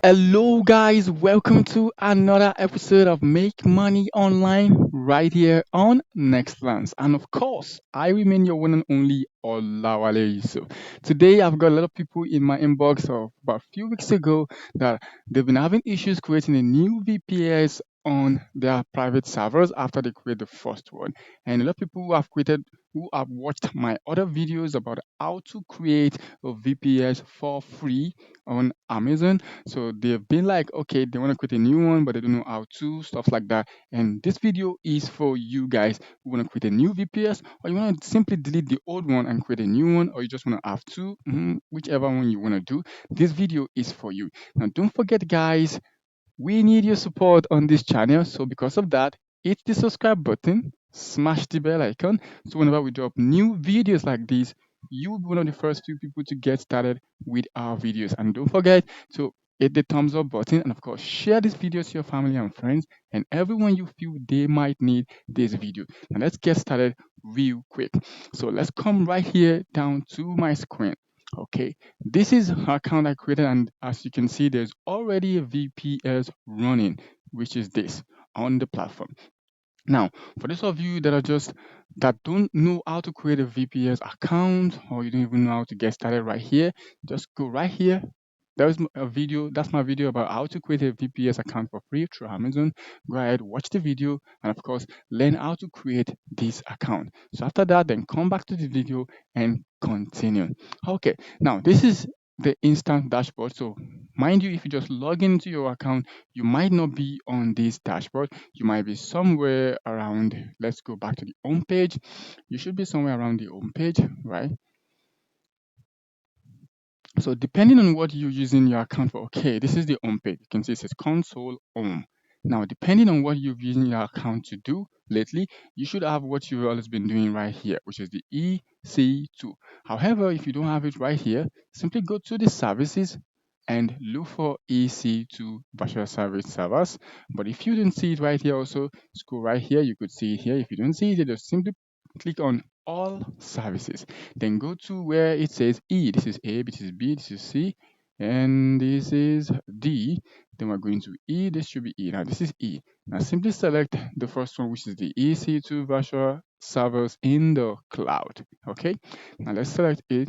Hello, guys. Welcome to another episode of Make Money Online right here on Next Lance. And of course, I remain your one and only Olawale Yusuf. Today, I've got a lot of people in my inbox of about a few weeks ago that they've been having issues creating a new VPS on their private servers after they create the first one. And a lot of people who have watched my other videos about how to create a VPS for free on Amazon, so they've been like, okay, they want to create a new one, but they don't know how to, stuff like that. And this video is for you guys who want to create a new VPS, or you want to simply delete the old one and create a new one, or you just want to have two, whichever one you want to do. This video is for you. Now, don't forget, guys, we need your support on this channel. So because of that, hit the subscribe button, smash the bell icon. So whenever we drop new videos like this, you'll be one of the first few people to get started with our videos. And don't forget to hit the thumbs up button and of course share this video to your family and friends and everyone you feel they might need this video. Now let's get started real quick. So let's come right here down to my screen. Okay, this is an account I created, and as you can see, there's already a VPS running, which is this on the platform. Now, for those of you that don't know how to create a VPS account, or you don't even know how to get started right here, just go right here. There's a video, that's my video about how to create a VPS account for free through Amazon. Go ahead, watch the video, and of course, learn how to create this account. So after that, then come back to the video and continue. Okay, now this is the instant dashboard. So mind you, if you just log into your account, you might not be on this dashboard. You might be somewhere around, let's go back to the home page. You should be somewhere around the home page, right? So depending on what you're using your account for, okay, this is the home page. You can see it says console home. Now, depending on what you've using your account to do lately, you should have what you've always been doing right here, which is the EC2. However, if you don't have it right here, simply go to the services and look for EC2 virtual service servers. But if you didn't see it right here also, scroll right here, you could see it here. If you don't see it, just simply click on all services. Then go to where it says E. This is A, this is B, this is C, and this is D. Then we're going to E. This should be E. Now this is E. Now simply select the first one, which is the EC2 virtual servers in the cloud. Okay. Now let's select it.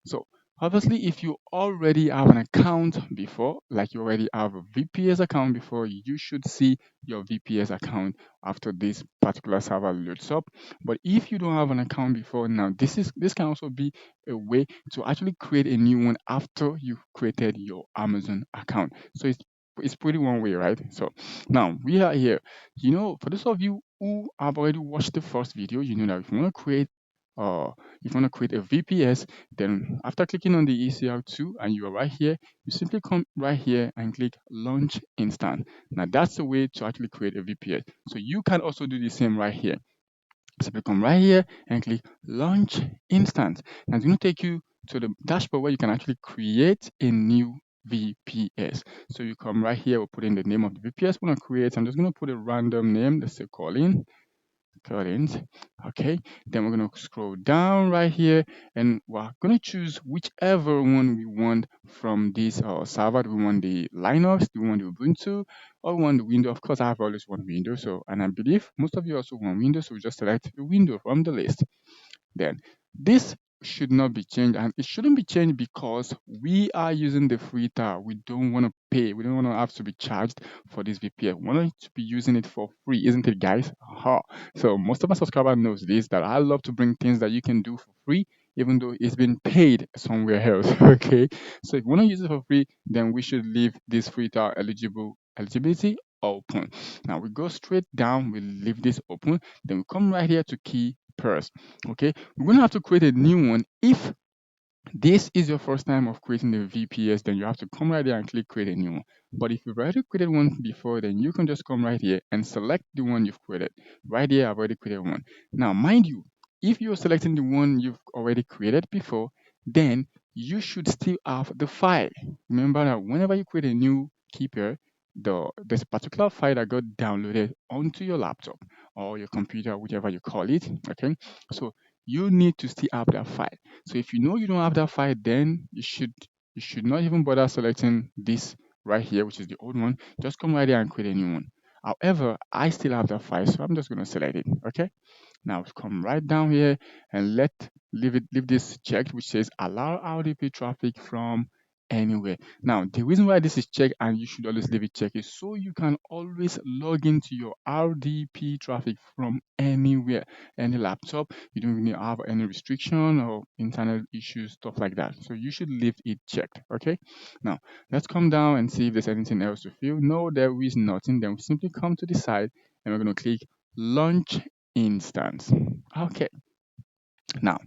So obviously, if you already have an account before, like you already have a VPS account before, you should see your VPS account after this particular server loads up. But if you don't have an account before, now this can also be a way to actually create a new one after you've created your Amazon account. So it's pretty one way, right? So now we are here. For those of you who have already watched the first video, you know that if you want to create a VPS, then after clicking on the ECR2 and you are right here, you simply come right here and click launch instant. Now that's the way to actually create a VPS. So you can also do the same right here. Simply come right here and click launch instant. Now it's going to take you to the dashboard where you can actually create a new VPS. So you come right here, we'll put in the name of the VPS we want to create. I'm just going to put a random name, let's say Colin current. Okay, then we're going to scroll down right here and we're going to choose whichever one we want from this server. Do we want the Linux, do we want the Ubuntu, or we want the Windows? Of course, I have always one Windows, so and I believe most of you also want Windows, so we just select the Windows from the list. Then this should not be changed, and it shouldn't be changed because we are using the free tier. We don't want to pay, we don't want to have to be charged for this VPN. We want to be using it for free, isn't it, guys? Aha. So most of my subscribers knows this, that I love to bring things that you can do for free even though it's been paid somewhere else. Okay, so if you want to use it for free, then we should leave this free tier eligibility open. Now we go straight down, we leave this open, then we come right here to key pairs. Okay, we're going to have to create a new one. If this is your first time of creating the VPS, then you have to come right here and click create a new one. But if you've already created one before, then you can just come right here and select the one you've created. Right here, I've already created one. Now, mind you, if you're selecting the one you've already created before, then you should still have the file. Remember that whenever you create a new key pair, there's a particular file that got downloaded onto your laptop or your computer, whichever you call it. Okay, so you need to still have that file. So if you know you don't have that file, then you should not even bother selecting this right here, which is the old one, just come right here and create a new one. However, I still have that file, so I'm just going to select it. Okay. Now come right down here and leave this checked, which says allow RDP traffic from anywhere. Now the reason why this is checked and you should always leave it checked is so you can always log into your RDP traffic from anywhere, any laptop. You don't really have any restriction or internet issues, stuff like that. So you should leave it checked. Okay. Now let's come down and see if there's anything else to fill. No, there is nothing. Then we simply come to the side and we're going to click launch instance. Okay, now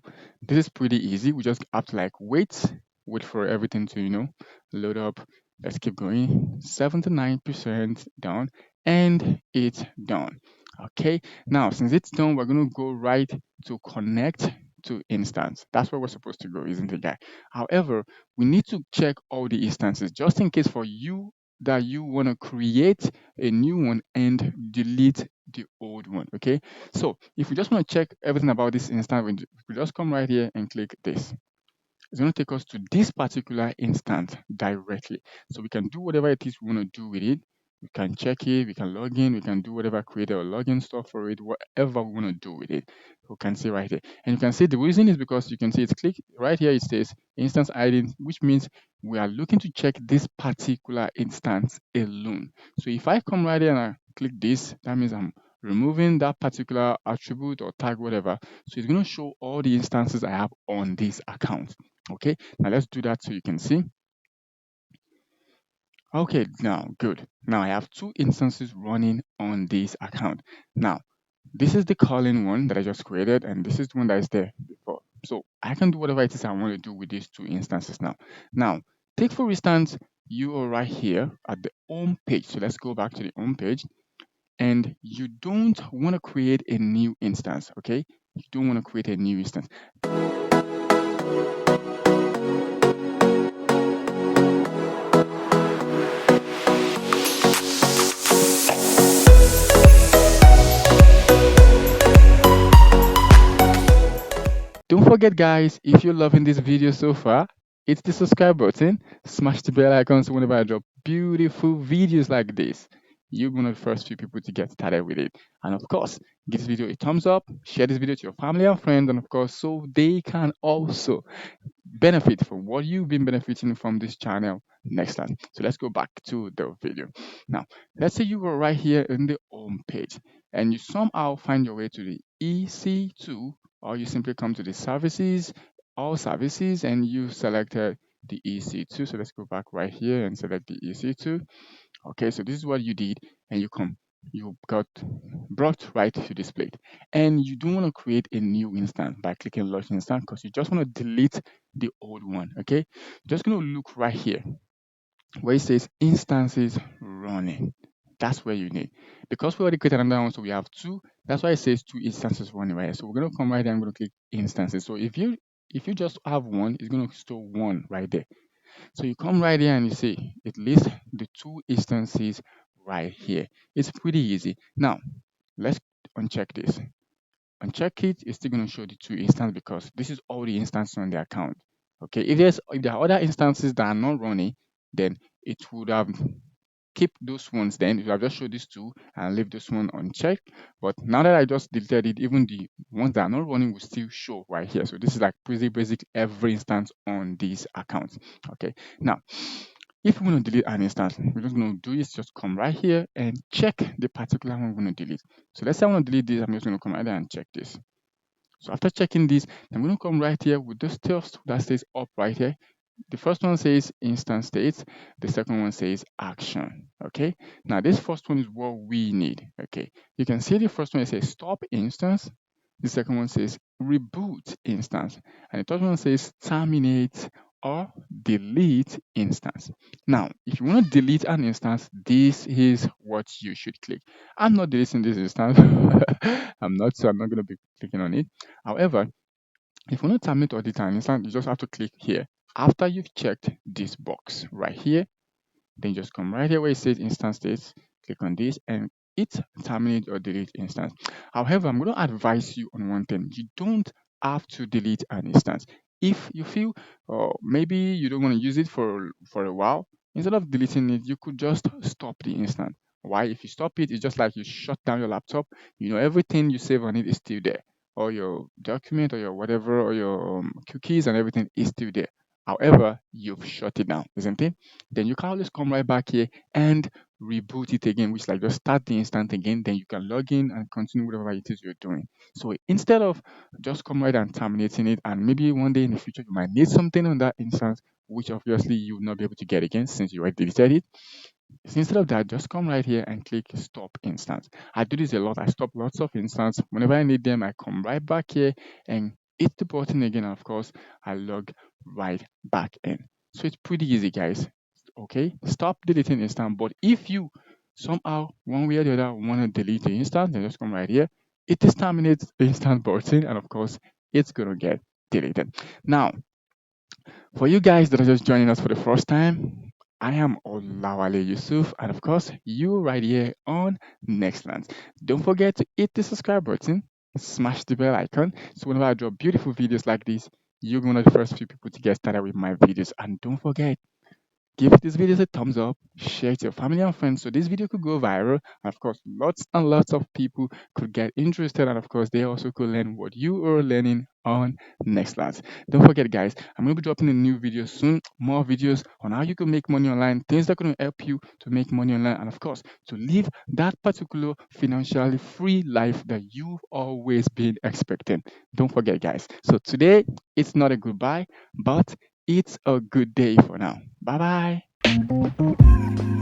this is pretty easy. We just have to like wait for everything to load up. Let's keep going. 79% done, and it's done. Okay, now since it's done, we're gonna go right to connect to instance. That's where we're supposed to go, isn't it, guy? However, we need to check all the instances just in case for you that you want to create a new one and delete the old one. Okay, so if we just want to check everything about this instance, we just come right here and click this. It's going to take us to this particular instance directly. So we can do whatever it is we want to do with it. We can check it, we can log in, we can do whatever, create a login stuff for it, whatever we want to do with it. We can see right here. And you can see the reason is because you can see it's click right here, it says instance ID, which means we are looking to check this particular instance alone. So if I come right here and I click this, that means I'm removing that particular attribute or tag, whatever. So it's going to show all the instances I have on this account. Okay, now let's do that so you can see. Okay, now good. Now I have two instances running on this account. Now, this is the calling one that I just created, and this is the one that is there before. So I can do whatever it is I want to do with these two instances now. Now, take for instance, you are right here at the home page. So let's go back to the home page, and you don't want to create a new instance, okay? You don't want to create a new instance. Don't forget, guys, if you're loving this video so far, hit the subscribe button, smash the bell icon so whenever I drop beautiful videos like this, you're one of the first few people to get started with it. And of course, give this video a thumbs up, share this video to your family and friends, and of course, so they can also benefit from what you've been benefiting from this channel next time. So let's go back to the video. Now, let's say you were right here in the home page and you somehow find your way to the EC2, or you simply come to the services, all services, and you selected the EC2. So let's go back right here and select the EC2. Okay, so this is what you did, and you got brought right to this plate. And you don't want to create a new instance by clicking launch instance because you just want to delete the old one. Okay, just going to look right here where it says instances running. That's where you need, because we already created another one, so we have two. That's why it says two instances running right here. So we're going to come right here and I'm going to click instances. So if you just have one, it's going to store one right there. So you come right here and you see it lists the two instances right here. It's pretty easy. Now, let's uncheck this. Uncheck it, it's still going to show the two instances because this is all the instances on the account. Okay, if there are other instances that are not running, then it would have keep those ones. Then if I just show these two and leave this one unchecked, but now that I just deleted it, even the ones that are not running will still show right here. So this is like pretty basic every instance on these accounts. Okay, now if we want to delete an instance, we're just going to do is just come right here and check the particular one we're going to delete. So let's say I want to delete this, I'm just going to come right there and check this. So after checking this, I'm going to come right here with this text that says up right here. The first one says instance states, the second one says action. Okay, now this first one is what we need. Okay, you can see the first one says stop instance, the second one says reboot instance, and the third one says terminate or delete instance. Now, if you want to delete an instance, this is what you should click. I'm not deleting this instance. I'm not going to be clicking on it. However, if you want to terminate or delete an instance, you just have to click here. After you've checked this box right here, then just come right here where it says instance states, click on this and it terminate or delete instance. However, I'm going to advise you on one thing. You don't have to delete an instance. If you feel maybe you don't want to use it for a while, Instead of deleting it, you could just stop the instance. Why? If you stop it, it's just like you shut down your laptop. You know, everything you save on it is still there. Or your document or your whatever or your cookies and everything is still there. However, you've shut it down, isn't it? Then you can always come right back here and reboot it again, which like just start the instance again. Then you can log in and continue whatever it is you're doing. So instead of just come right and terminating it, and maybe one day in the future you might need something on that instance, which obviously you will not be able to get again since you already deleted it. So instead of that, just come right here and click stop instance. I do this a lot. I stop lots of instances. Whenever I need them, I come right back here and hit the button again. And of course, I log right back in. So it's pretty easy, guys. Okay, stop deleting instance. But if you somehow, one way or the other, want to delete the instance, then just come right here, hit this terminate instance button, and of course, it's going to get deleted. Now, for you guys that are just joining us for the first time, I am Olawale Yusuf, and of course, you right here on Nextlands. Don't forget to hit the subscribe button, smash the bell icon, so whenever I drop beautiful videos like this, you're one of the first few people to get started with my videos. And don't forget, give this video a thumbs up, share it to your family and friends so this video could go viral. And of course, lots and lots of people could get interested, and of course, they also could learn what you are learning on Nextlands. Don't forget, guys, I'm going to be dropping a new video soon, more videos on how you can make money online, things that are going to help you to make money online, and of course, to live that particular financially free life that you've always been expecting. Don't forget, guys. So today, it's not a goodbye, but it's a good day for now. Bye bye.